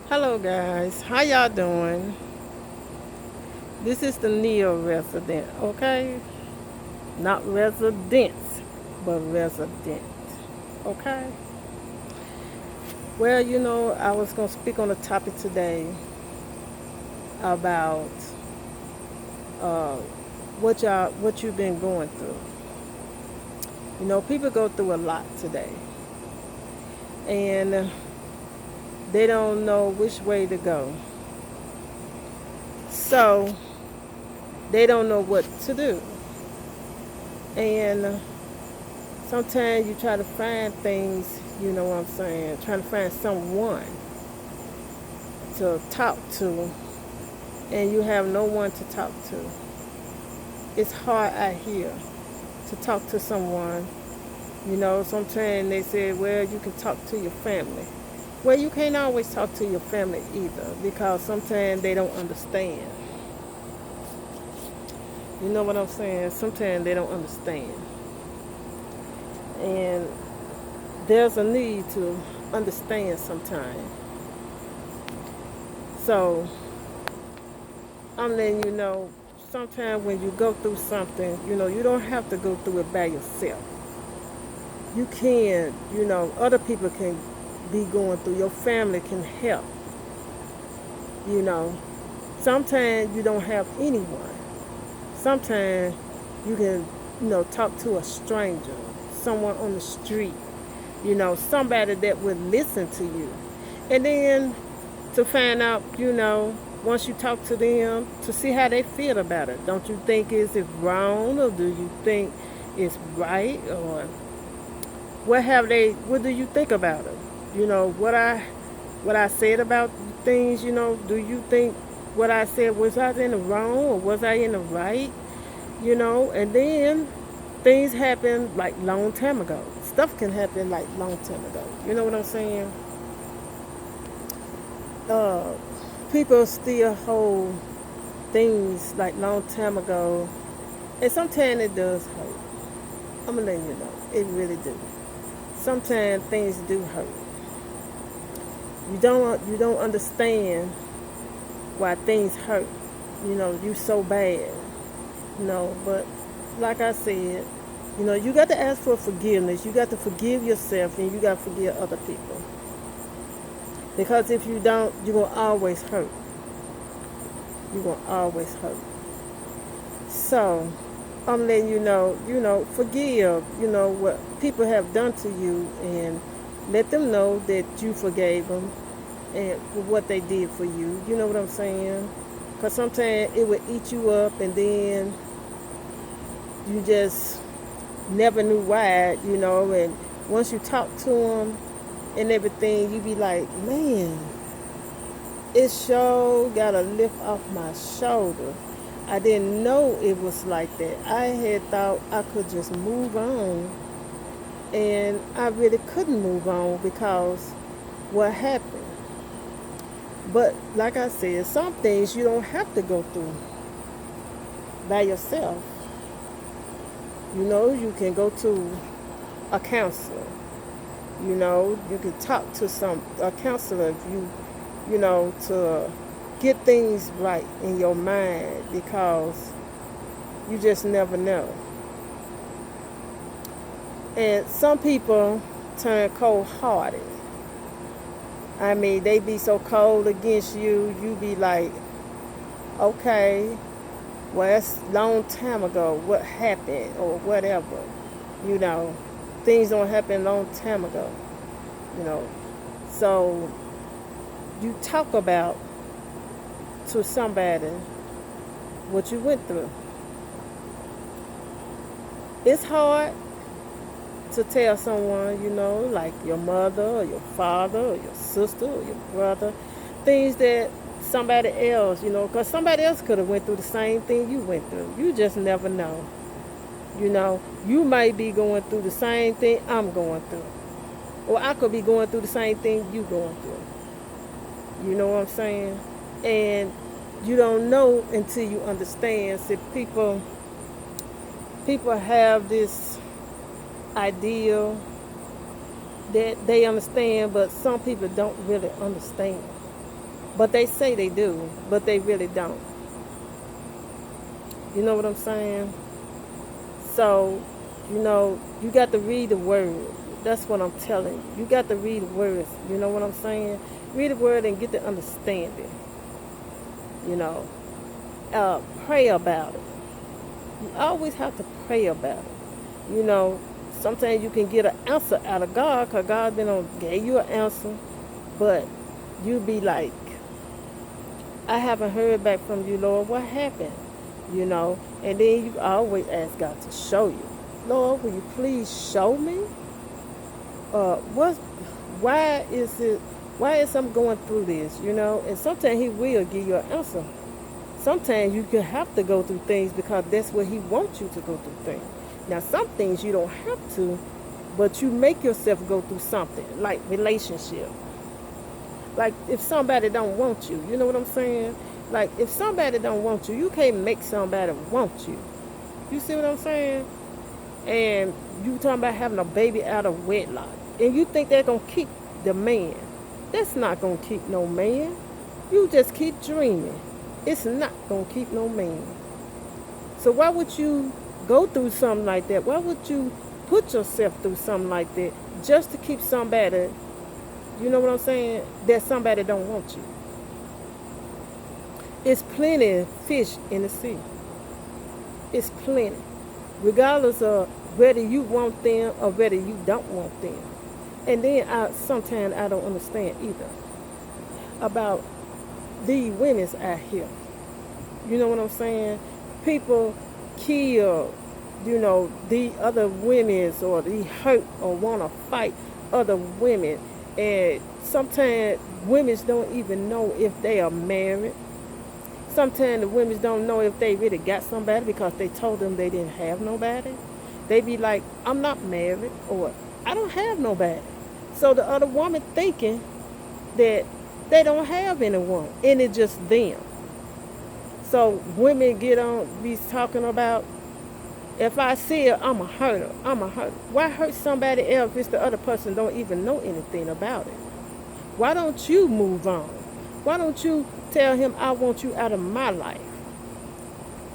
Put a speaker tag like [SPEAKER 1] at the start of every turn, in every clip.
[SPEAKER 1] Hello guys, how y'all doing? This is the Neo resident, okay? Not residents, but resident, okay? Well, I was gonna speak on a topic today about uh, what you've been going through. People go through a lot today, and they don't know which way to go, so they don't know what to do, and sometimes you try to find things, you know what I'm saying, trying to find someone to talk to, and you have no one to talk to. It's hard out here to talk to someone. Sometimes they say, well, you can talk to your family. Well, you can't always talk to your family either because sometimes they don't understand. You know what I'm saying? Sometimes they don't understand. And there's a need to understand sometimes. So I'm letting you know, sometimes when you go through something, you don't have to go through it by yourself. You can, other people can be going through, your family can help. You know, sometimes you don't have anyone. Sometimes you can, talk to a stranger, someone on the street, somebody that would listen to you. And then to find out, once you talk to them, to see how they feel about it. Don't you think is it wrong, or do you think it's right, or what do you think about it? What I said about things, do you think what I said, was I in the wrong or was I in the right? And then things happen like long time ago. Stuff can happen like long time ago. You know what I'm saying? Uh, People still hold things like long time ago, and sometimes it does hurt. I'm gonna let you know, it really do. Sometimes things do hurt. You don't understand why things hurt. You so bad. But like I said, you got to ask for forgiveness. You got to forgive yourself, and you got to forgive other people. Because if you don't, you're gonna always hurt. You're gonna always hurt. So I'm letting forgive, what people have done to you, and let them know that you forgave them and for what they did for you. You know what I'm saying? Because sometimes it would eat you up, and then you just never knew why, and once you talk to them and everything, you be like, man, it sure got a lift off my shoulder. I didn't know it was like that. I had thought I could just move on, and I really couldn't move on because what happened. But like I said, some things you don't have to go through by yourself. You can go to a counselor. You can talk to a counselor if to get things right in your mind, because you just never know. And some people turn cold hearted. I mean, they be so cold against you, you be like, okay, well, that's a long time ago. What happened or whatever. You know, things don't happen a long time ago. You know, so you talk about to somebody what you went through. It's hard to tell someone, like your mother or your father or your sister or your brother, things that somebody else, because somebody else could have went through the same thing you went through. You just never know. You might be going through the same thing I'm going through, or I could be going through the same thing you going through. You know what I'm saying? And you don't know until you understand. See, people have this ideal that they understand, but some people don't really understand. But they say they do, but they really don't. You know what I'm saying? So, you got to read the word. That's what I'm telling you. You got to read the words. You know what I'm saying? Read the word and get the understanding. You know, pray about it. You always have to pray about it. Sometimes you can get an answer out of God because God gave you an answer, but you be like, I haven't heard back from you, Lord. What happened? And then you always ask God to show you. Lord, will you please show me? What? Why is I'm going through this? And sometimes He will give you an answer. Sometimes you can have to go through things because that's where He wants you to go through things. Now, some things you don't have to, but you make yourself go through something, like relationship. Like if somebody don't want you, you know what I'm saying? Like if somebody don't want you, you can't make somebody want you. You see what I'm saying? And you talking about having a baby out of wedlock, and you think they're gonna keep the man. That's not gonna keep no man. You just keep dreaming. It's not gonna keep no man. So why would you go through something like that? Why would you put yourself through something like that just to keep somebody, you know what I'm saying, that somebody don't want you? It's plenty of fish in the sea. It's plenty. Regardless of whether you want them or whether you don't want them. And then sometimes I don't understand either about these women's out here. You know what I'm saying? People kill, the other women's, or they hurt or want to fight other women. And sometimes women don't even know if they are married. Sometimes the women don't know if they really got somebody because they told them they didn't have nobody. They be like, I'm not married, or I don't have nobody. So the other woman thinking that they don't have anyone, and it's just them. So women be talking about, if I see her, I'm a hurt her. I'm a hurt. Why hurt somebody else if the other person don't even know anything about it? Why don't you move on? Why don't you tell him, I want you out of my life?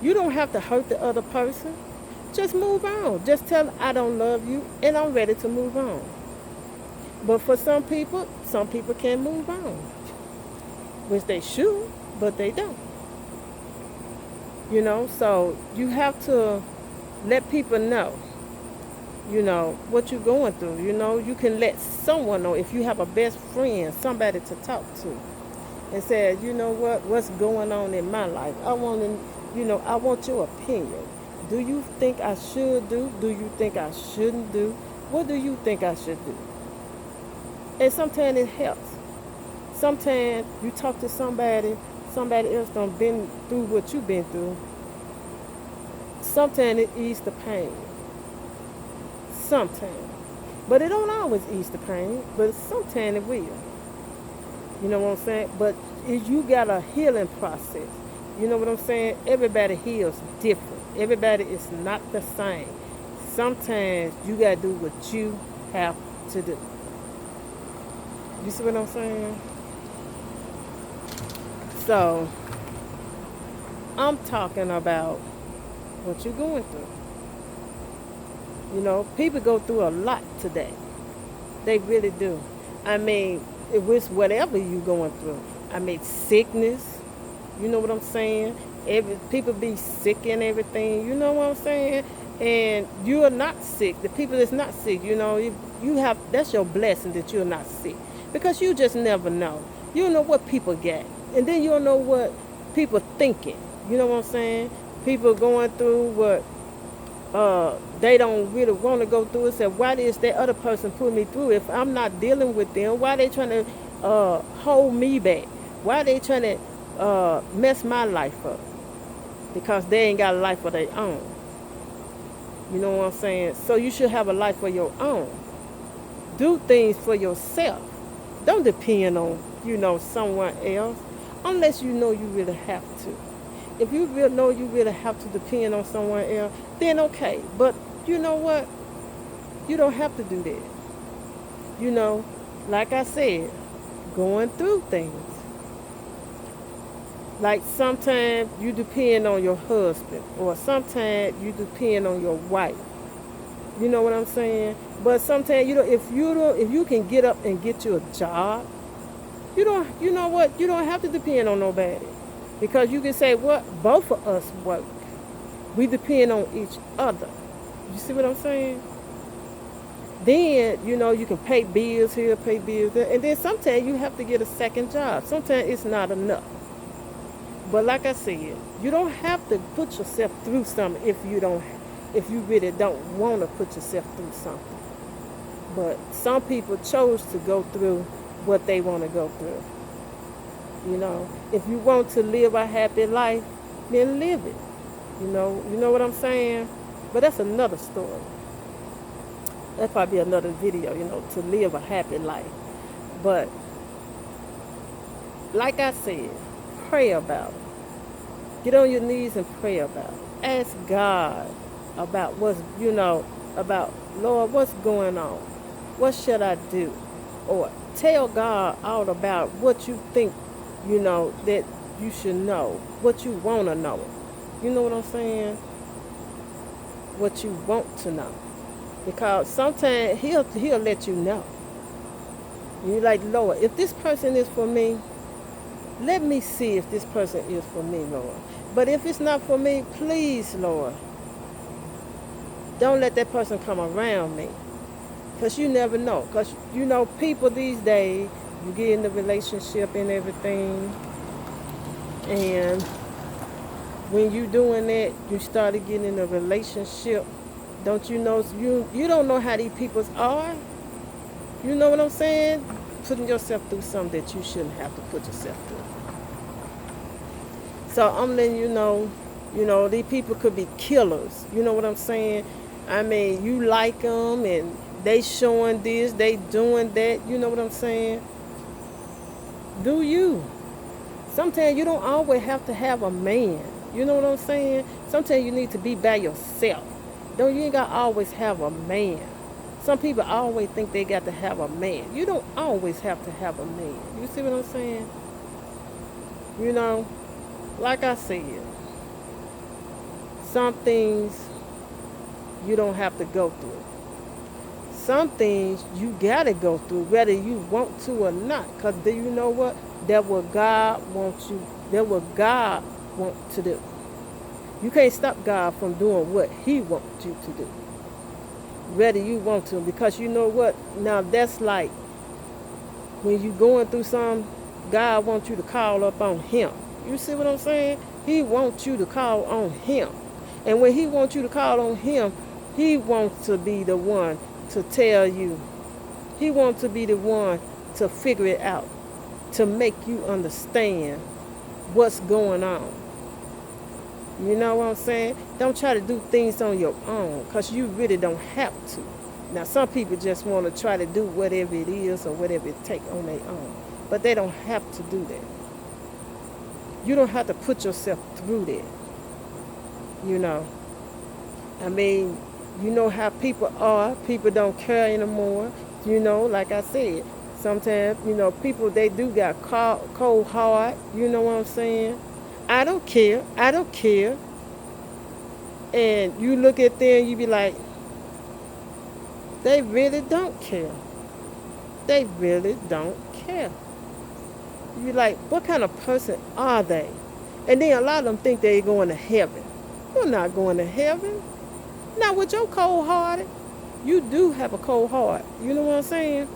[SPEAKER 1] You don't have to hurt the other person. Just move on. Just tell them, I don't love you and I'm ready to move on. But for some people can't move on. Which they should, but they don't. So you have to let people know, what you're going through. You can let someone know if you have a best friend, somebody to talk to. And say, what's going on in my life? I want your opinion. Do you think I should do? Do you think I shouldn't do? What do you think I should do? And sometimes it helps. Sometimes you talk to somebody else done been through what you've been through. Sometimes it eases the pain. Sometimes. But it don't always ease the pain, but sometimes it will. You know what I'm saying? But you got a healing process. You know what I'm saying? Everybody heals different. Everybody is not the same. Sometimes you got to do what you have to do. You see what I'm saying? So, I'm talking about what you're going through. People go through a lot today. They really do. I mean, it was whatever you going through. I mean, sickness. You know what I'm saying? People be sick and everything. You know what I'm saying? And you are not sick. The people that's not sick, you have, that's your blessing that you're not sick, because you just never know. You don't know what people get, and then you don't know what people thinking. You know what I'm saying? People going through what they don't really want to go through. And say, why is that other person put me through? If I'm not dealing with them, why they trying to hold me back? Why they trying to mess my life up? Because they ain't got a life of their own. You know what I'm saying? So you should have a life of your own. Do things for yourself. Don't depend on, someone else, unless you know you really have to. If you really know you really have to depend on someone else, then okay. But you know what? You don't have to do that. Like I said, going through things. Like sometimes you depend on your husband, or sometimes you depend on your wife. You know what I'm saying? But sometimes if you can get up and get you a job, you know what, you don't have to depend on nobody, because you can say what both of us work. We depend on each other. You see what I'm saying? Then you can pay bills here, pay bills there, and then sometimes you have to get a second job. Sometimes it's not enough. But like I said, you don't have to put yourself through something if you really don't want to put yourself through something. But some people chose to go through what they want to go through. If you want to live a happy life, then live it. You know what I'm saying? But that's another story. That's probably another video, to live a happy life. But like I said, pray about it. Get on your knees and pray about it. Ask God about about, Lord, what's going on? What should I do? Or tell God all about what you think, that you should know, what you want to know. You know what I'm saying? What you want to know. Because sometimes he'll let you know. You're like, Lord, if this person is for me, let me see if this person is for me, Lord. But if it's not for me, please, Lord, don't let that person come around me. Because you never know. Because, people these days, you get in the relationship and everything. And when you doing that, you started getting in a relationship. Don't you know, you don't know how these people are. You know what I'm saying? Putting yourself through something that you shouldn't have to put yourself through. So I'm letting you know, these people could be killers. You know what I'm saying? I mean, you like them and they showing this, they doing that. You know what I'm saying? Do you? Sometimes you don't always have to have a man. You know what I'm saying? Sometimes you need to be by yourself. You ain't got to always have a man. Some people always think they got to have a man. You don't always have to have a man. You see what I'm saying? Like I said, some things you don't have to go through. Some things you gotta go through, whether you want to or not. Because do you know what? That's what God wants you. That's what God wants to do. You can't stop God from doing what He wants you to do. Whether you want to. Because you know what? Now that's like when you're going through something, God wants you to call up on Him. You see what I'm saying? He wants you to call on Him. And when He wants you to call on Him, He wants to be the one to tell you. He wants to be the one to figure it out, to make you understand what's going on. You know what I'm saying? Don't try to do things on your own, because you really don't have to. Now, some people just want to try to do whatever it is or whatever it takes on their own. But they don't have to do that. You don't have to put yourself through that. I mean, you know how people are. People don't care anymore. Like I said, sometimes, people, they do got cold heart. You know what I'm saying? I don't care. I don't care. And you look at them, you be like, they really don't care. They really don't care. You be like, what kind of person are they? And then a lot of them think they're going to heaven. You're not going to heaven. Not with your cold hearted. You do have a cold heart. You know what I'm saying?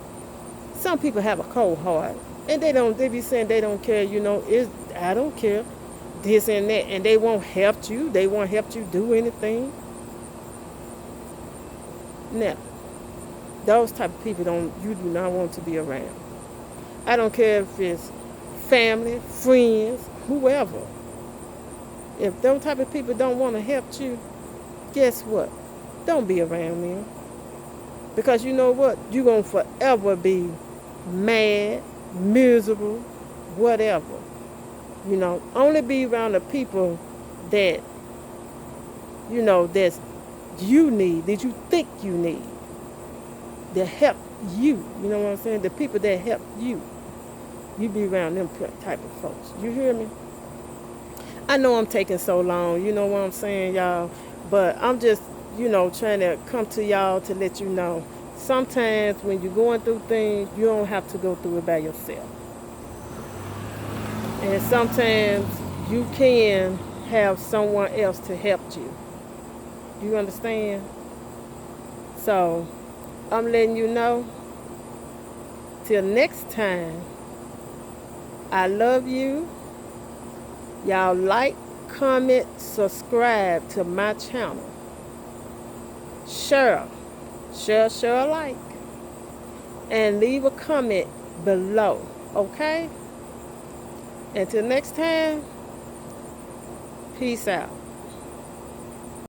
[SPEAKER 1] Some people have a cold heart. And they be saying they don't care, I don't care. This and that. And they won't help you. They won't help you do anything. Now, those type of people you do not want to be around. I don't care if it's family, friends, whoever. If those type of people don't want to help you, guess what? Don't be around them. Because you know what? You're going to forever be mad, miserable, whatever. Only be around the people that, that's you need, that you think you need, that help you. You know what I'm saying? The people that help you. You be around them type of folks. You hear me? I know I'm taking so long, you know what I'm saying, y'all? But I'm just, trying to come to y'all to let you know. Sometimes when you're going through things, you don't have to go through it by yourself. And sometimes you can have someone else to help you. You understand? So I'm letting you know. Till next time, I love you. Y'all like, comment, subscribe to my channel. Share like. And leave a comment below. Okay? Until next time, peace out.